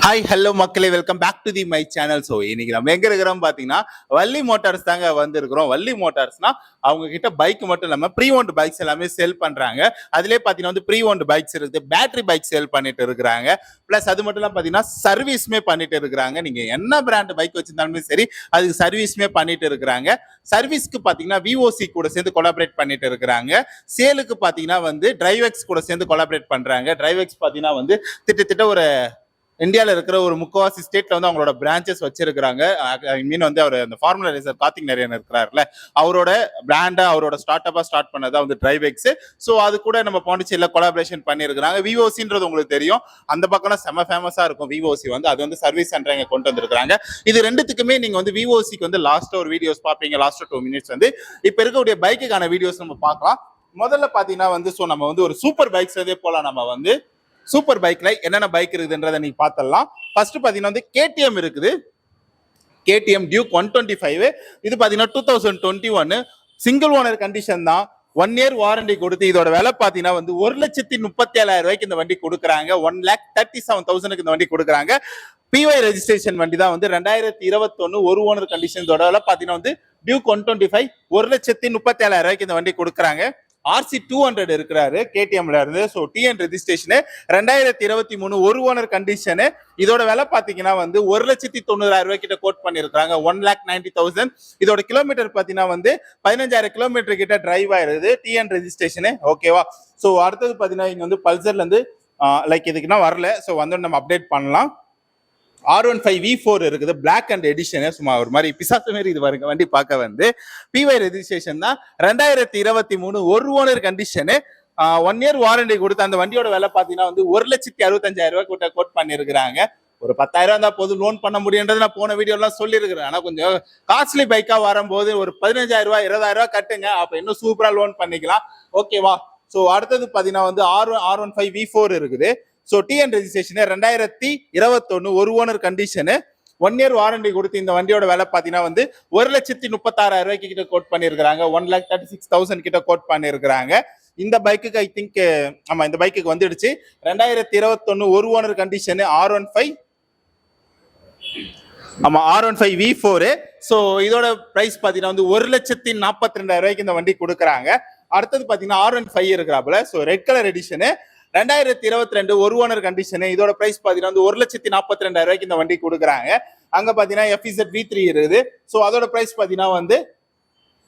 Hi hello மக்களே, welcome back to the my channel. So இன்னைக்கு நம்ம எங்க இருக்கிறோம் பார்த்தீங்கன்னா வள்ளி மோட்டார்ஸ் தாங்க வந்திருக்கிறோம். வள்ளி மோட்டார்ஸ்னா அவங்க கிட்ட பைக் மட்டும் இல்லாமல் ப்ரீ ஓன்டு பைக்ஸ் எல்லாமே சேல் பண்றாங்க. அதுலேயே பார்த்தீங்கன்னா வந்து ப்ரீ ஓன்டு பைக்ஸ் இருக்குது, பேட்டரி பைக் சேல் பண்ணிட்டு இருக்கிறாங்க. ப்ளஸ் அது மட்டும் இல்லாமல் பார்த்தீங்கன்னா சர்வீஸ்மே பண்ணிட்டு இருக்கிறாங்க. நீங்க என்ன பிராண்ட் பைக் வச்சிருந்தாலுமே சரி அதுக்கு சர்வீஸ்மே பண்ணிட்டு இருக்கிறாங்க. சர்வீஸ்க்கு பார்த்தீங்கன்னா விஓசி கூட சேர்ந்து கொலாபரேட் பண்ணிட்டு இருக்கிறாங்க. சேலுக்கு பார்த்தீங்கன்னா வந்து டிரைவெக்ஸ் கூட சேர்ந்து கொலாபரேட் பண்றாங்க. டிரைவெக்ஸ் பார்த்தீங்கன்னா வந்து திட்டத்தட்ட ஒரு இந்தியாவில் இருக்கிற ஒரு முக்கவாசி ஸ்டேட்ல வந்து அவங்களோட பிரான்ச்சஸ் வச்சிருக்கிறாங்க. ஐ மீன் வந்து அவர் அந்த ஃபார்முலா ரேசர் கார்த்திக் நரேன் இருக்கிறாருல, அவரோட பிராண்டா அவரோட ஸ்டார்ட் அப்பா ஸ்டார்ட் பண்ணதா வந்து டிரைவெக்ஸ். ஸோ அது கூட நம்ம பாண்டிச்சேரியில கொலாபரேஷன் பண்ணியிருக்கிறாங்க. விஓசின்றது உங்களுக்கு தெரியும், அந்த பக்கம் செம்ம ஃபேமஸா இருக்கும் விஓசி வந்து. அது வந்து சர்வீஸ் சென்டர் இங்க கொண்டு வந்திருக்காங்க. இது ரெண்டுத்துக்குமே நீங்க வந்து விஓசிக்கு வந்து லாஸ்ட் ஒரு வீடியோஸ் பார்ப்பீங்க, லாஸ்ட் 2 மினிட்ஸ் வந்து இப்ப இருக்கக்கூடிய பைக்குக்கான வீடியோஸ் நம்ம பார்க்கலாம். முதல்ல பாத்தீங்கன்னா வந்து ஸோ நம்ம வந்து ஒரு சூப்பர் பைக்ஸ் போல நம்ம வந்து சூப்பர் பைக்ல என்னென்ன பைக் இருக்குதுன்றத நீங்க பார்த்தலாம். ஃபர்ஸ்ட் பாத்தீங்கன்னா வந்து கேடிஎம் இருக்குது, கேடிஎம் டியூக் 125. இது பாத்தீங்கன்னா 2021 சிங்கிள் ஓனர் கண்டிஷன் தான். 1 இயர் வாரண்டி கொடுத்து இதோட விலை பாத்தீங்கன்னா வந்து 1,37,000 இந்த வண்டி கொடுக்குறாங்க. 1,37,000 இந்த வண்டி கொடுக்குறாங்க. பிஒய் ரெஜிஸ்ட்ரேஷன் வண்டி தான் வந்து 2021 ஒரு ஓனர் கண்டிஷன். இதோட விலை பாத்தீங்கன்னா வந்து டியூக் 125 1,37,000 இந்த வண்டி கொடுக்குறாங்க. RC 200 இருக்கிறாரு கேடிஎம்ல இருந்து. ஸோ டிஎன் ரெஜிஸ்ட்ரேஷன் 2023 ஒரு ஓனர் கண்டிஷனு. இதோட விலை பாத்தீங்கன்னா வந்து 1,90,000 கிட்ட கோட் பண்ணிருக்காங்க. 1,90,000. இதோட கிலோமீட்டர் பாத்தீங்கன்னா வந்து 15,000 கிலோமீட்டர் கிட்ட டிரைவ் ஆயிருது டிஎன் ரெஜிஸ்ட்ரேஷனு. ஓகேவா? ஸோ அடுத்தது பாத்தீங்கன்னா இங்க வந்து பல்சர்ல இருந்து லைக் இதுக்குன்னா வரல. ஸோ வந்து நம்ம அப்டேட் பண்ணலாம். R15 V4 இருக்குது, பிளாக் அண்ட் எடிஷன். சும்மா ஒரு மாதிரி பிசாசு மாதிரி இது வருங்க வண்டி பார்க்க வந்து. பிஒய் ரெஜிஸ்ட்ரேஷன் தான். 2023 ஒரு ஓனர் கண்டிஷனு. 1 இயர் வாரண்டி கொடுத்து அந்த வண்டியோட விலை பார்த்தீங்கன்னா வந்து 1,65,000 கிட்ட கோட் பண்ணியிருக்கிறாங்க. ஒரு 10,000 இருந்தா போதும் லோன் பண்ண முடியுன்றது நான் போன வீடியோலாம் சொல்லியிருக்கிறேன். ஆனால் கொஞ்சம் காஸ்ட்லி பைக்கா வரும்போது ஒரு 15,000 20,000 கட்டுங்க, அப்போ இன்னும் சூப்பரா லோன் பண்ணிக்கலாம். ஓகேவா? ஸோ அடுத்தது பார்த்தீங்கன்னா வந்து R15 V4 இருக்குது. ஸோ டிஎன் ரெஜிஸ்ட்ரேஷன் 2021 ஒரு ஓனர் கண்டிஷனு. 1 இயர் வாரண்டி கொடுத்து இந்த வண்டியோட விலை பார்த்தீங்கன்னா வந்து 1,36,000 கிட்ட கோட் பண்ணியிருக்கிறாங்க. 1,36,000 கிட்ட கோட் பண்ணியிருக்கிறாங்க. இந்த பைக்குக்கு ஐ திங்க் ஆமா இந்த பைக்குக்கு வந்துடுச்சு. 2021 ஒரு ஓனர் கண்டிஷனு R15. ஆமா R15 V4. ஸோ இதோட பிரைஸ் பார்த்தீங்கன்னா வந்து 1,42,000 இந்த வண்டி கொடுக்குறாங்க. அடுத்தது பார்த்தீங்கன்னா R15 இருக்கிறாப்புல. ஸோ ரெட் கலர் எடிஷனு 2022 ஒரு ஓனர் கண்டிஷனு. இதோட பிரைஸ் பாத்தீங்கன்னா 1,42,000 இந்த வண்டி கொடுக்குறாங்க. அங்க பாத்தீங்கன்னா FZ V3 இருக்குது. ஸோ அதோட பிரைஸ் பாத்தீங்கன்னா வந்து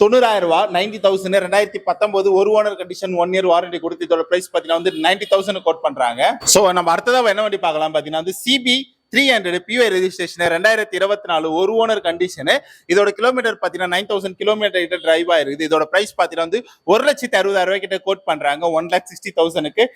90,000 90,000. 2019 ஒரு ஓனர் கண்டிஷன் 1 இயர் வாரண்டி கொடுத்து இதோட பிரைஸ் பாத்தீங்கன்னா வந்து 90,000 கோட் பண்றாங்க. ஸோ நம்ம அடுத்ததா என்ன வண்டி பார்க்கலாம் பாத்தீங்கன்னா வந்து CB 300 பிஒய் ரெஜிஸ்ட்ரேஷன் 2024 ஒரு ஓனர் கண்டிஷனு. இதோட கிலோமீட்டர் பாத்தீங்கன்னா 9,000 கிலோமீட்டர் கிட்ட டிரைவ் ஆயிருக்குது. இதோட பிரைஸ் பாத்தீங்கன்னா வந்து 1,60,000 கிட்ட கோட் பண்றாங்க. 1,60,000.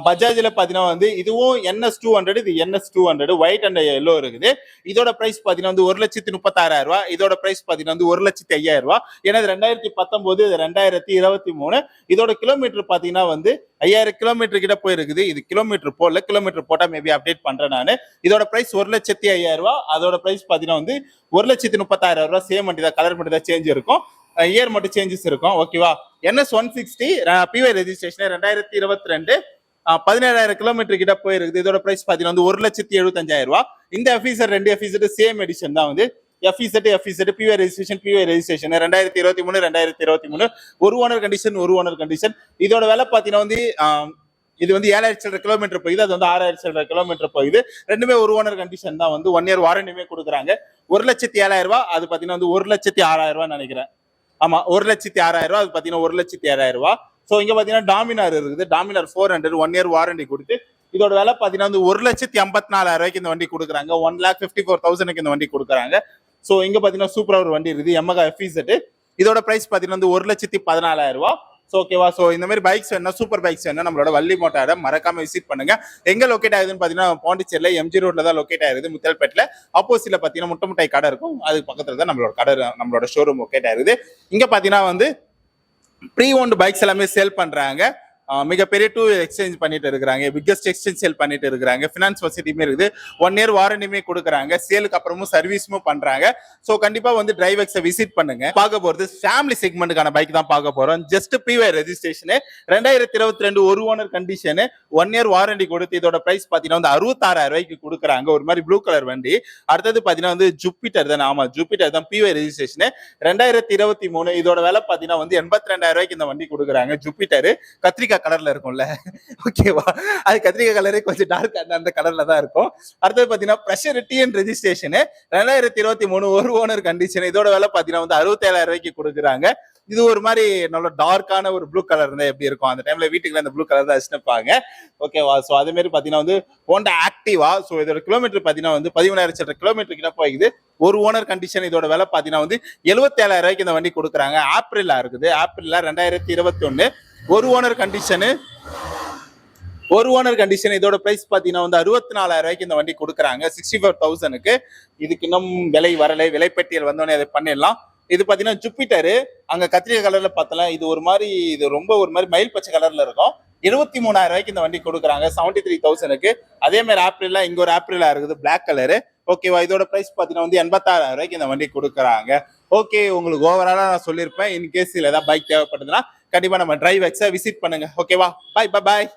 பஜாஜ்ல பாத்தீங்கன்னா வந்து இதுவும் NS 200, இது NS 200 ஒயிட் அண்ட் எல்லோ இருக்குது. இதோட பிரைஸ் பாத்தீங்கன்னா வந்து 1,36,000. இதோட பிரைஸ் பாத்தீங்கன்னா வந்து 1,05,000. ஏன்னா 2019 இது 2023. இதோட கிலோமீட்டர் பாத்தீங்கன்னா வந்து 5,000 கிலோமீட்டர் கிட்ட போயிருக்குது. இது கிலோமீட்டர் போடல, கிலோமீட்டர் போட்டா மேபி அப்டேட் பண்றேன் நான். இதோட பிரைஸ் 1,05,000. அதோட பிரைஸ் பாத்தீங்கன்னா வந்து 1,30,30,000. சேம் வண்டி தான், கலர் மட்டும் தான் சேஞ்ச் இருக்கும், இயர் மட்டும் சேஞ்சஸ் இருக்கும். ஓகேவா? NS 160 பிஒய் ரெஜிஸ்ட்ரேஷன் 2022 17,000 கிலோமீட்டர் கிட்ட போயிருக்குது. இதோட பிரைஸ் பாத்தீங்கன்னா வந்து 1,75,000. இந்த FZ 2 FZ சேம் எடிஷன் தான் வந்து FZ பிஒய் ரெஜிஸ்ட்ரேஷன் 2023 ஒரு ஓனர் கண்டிஷன். இதோட விலை பாத்தீங்கன்னா வந்து இது வந்து 7,000 கிலோமீட்டர் போகுது, அது வந்து 6,000 கிலோமீட்டர் போகுது. ரெண்டுமே ஒரு ஓனர் கண்டிஷன் தான் வந்து 1 இயர் வாரண்டியுமே கொடுக்குறாங்க. 1,07,000. அது பாத்தீங்கன்னா வந்து 1,06,000 நினைக்கிறேன். ஆமா 1,06,000. அது பாத்தீங்கன்னா 1,07,000. ஸோ இங்க பாத்தீங்கன்னா டாமினார் இருக்குது, டாமினார் 400 1 இயர் வாரண்டி கொடுத்து இதோட விலை பாத்தீங்கன்னா வந்து 1,84,000 இந்த வண்டி கொடுக்குறாங்க. 1,54,000 இந்த வண்டி கொடுக்குறாங்க. ஸோ இங்க பாத்தீங்கன்னா சூப்பரா ஒரு வண்டி இருக்குது, Yamaha FZ. இதோட பிரைஸ் பாத்தீங்கன்னா வந்து 1,14,000. ஸோ ஓகேவா? ஸோ இந்த மாதிரி பைக்ஸ் வேணும், சூப்பர் பைக்ஸ் வேணும், நம்மளோட வள்ளி மோட்டாரை மறக்காம விசிட் பண்ணுங்க. எங்க லொக்கேட் ஆகுதுன்னு பாத்தீங்கன்னா பாண்டிச்சேரியில MG ரோட்ல தான் லொக்கேட் ஆயிருது. முத்தல்பேட்ல ஆப்போசிட்ல பாத்தீங்கன்னா முட்டை கடை இருக்கும், அது பக்கத்துல தான் நம்மளோட கடை, நம்மளோட ஷோரூம் லொக்கேட் ஆயிருது. இங்க பாத்தீங்கன்னா வந்து ப்ரீ ஓன்டு பைக்ஸ் எல்லாமே சேல் பண்றாங்க. மிகப்பெரிய டூ எக்ஸ்சேஞ்ச் பண்ணிட்டு இருக்கிறாங்க, பிக்கஸ்ட் எக்ஸ்சேஞ்ச் சேல் பண்ணிட்டு இருக்கிறாங்க, ஃபினான்ஸ் வசதியுமே இருக்குது, 1 இயர் வாரண்டியுமே கொடுக்குறாங்க, சேலுக்கு அப்புறமும் சர்வீஸும் பண்றாங்க. ஸோ கண்டிப்பா வந்து டிரைவெக்ஸை விசிட் பண்ணுங்க. பார்க்க போறது ஃபேமிலி செக்மெண்ட்டுக்கான பைக் தான் பார்க்க போறோம். ஜஸ்ட் பிஒய் ரெஜிஸ்ட்ரேஷன் 2022 ஒரு ஓனர் கண்டிஷன், 1 இயர் வாரண்டி கொடுத்து இதோட பிரைஸ் பாத்தீங்கன்னா வந்து 66,000 ரூபாய்க்கு கொடுக்குறாங்க. ஒரு மாதிரி ப்ளூ கலர் வண்டி. அடுத்தது பாத்தீங்கன்னா வந்து ஜூபிட்டர் தான். ஆமா, ஜூபிட்டர் தான் பிஒய் ரெஜிஸ்ட்ரேஷன் 2023. இதோட விலை பாத்தீங்கன்னா வந்து 82,000 ரூபாய்க்கு இந்த வண்டி கொடுக்குறாங்க. ஜூபிட்டர் கத்திரிக்காய் கலர்ல இருக்கும்ல, ஓகேவா, அது கத்திரிக்காய் கலரே கொஞ்சம் டார்க் அந்த கலர்ல தான் இருக்கும். அடுத்தது பாத்தீங்கன்னா பிரஷர் டிஎன் ரெஜிஸ்ட்ரேஷன் 2023 ஒரு ஓனர் கண்டிஷன். இதோட விலை பாத்தீங்கன்னா வந்து 67,000 ரூபாய்க்கு கொடுக்குறாங்க. இது ஒரு மாதிரி நல்ல டார்க்கான ஒரு ப்ளூ கலர் இருந்தா எப்படி இருக்கும், அந்த டைம்ல வீட்டுக்குள்ள அந்த ப்ளூ கலர் தான் வச்சுப்பாங்க, ஓகேவா. ஸோ அதே மாதிரி பாத்தீங்கன்னா வந்து ஹோண்டா ஆக்டிவா. ஸோ இதோட கிலோமீட்டர் பாத்தீங்கன்னா வந்து 13,000 கிலோமீட்டர் கிட்ட போகுது. ஒரு ஓனர் கண்டிஷன். இதோட விலை பாத்தீங்கன்னா வந்து 77,000 ரூபாய்க்கு இந்த வண்டி கொடுக்குறாங்க. ஆப்ரிலா இருக்குது, ஆப்ரிலா 2021 ஒரு ஓனர் கண்டிஷனு. ஒரு ஓனர் கண்டிஷன். இதோட பிரைஸ் பாத்தீங்கன்னா வந்து 64,000 ரூபாய்க்கு இந்த வண்டி கொடுக்குறாங்க. 64,000க்கு. இதுக்கு இன்னும் விலை வரலை, விலைப்பட்டியல் வந்தோடனே அதை பண்ணிடலாம். இது பாத்தீங்கன்னா ஜூபிட்டர், அங்க கத்திரிக்காய் கலர்ல பார்த்தலாம். இது ஒரு மாதிரி, இது ரொம்ப ஒரு மாதிரி மயில் பச்சை கலர்ல இருக்கும். 73,000 ரூபாய்க்கு இந்த வண்டி கொடுக்குறாங்க 73,000க்கு. அதே மாதிரி ஆப்ரிலா, இங்க ஒரு ஆப்ரிலா இருக்குது பிளாக் கலரு, ஓகேவா. இதோட பிரைஸ் பாத்தீங்கன்னா வந்து 86,000 ரூபாய்க்கு இந்த வண்டி கொடுக்குறாங்க. ஓகே, உங்களுக்கு ஓவராலா நான் சொல்லியிருப்பேன். இன்கேஸ் இதுல ஏதாவது பைக் தேவைப்படுதுன்னா கண்டிப்பா நம்ம டிரைவெக்ஸை விசிட் பண்ணுங்க, ஓகேவா. பாய் பாய்.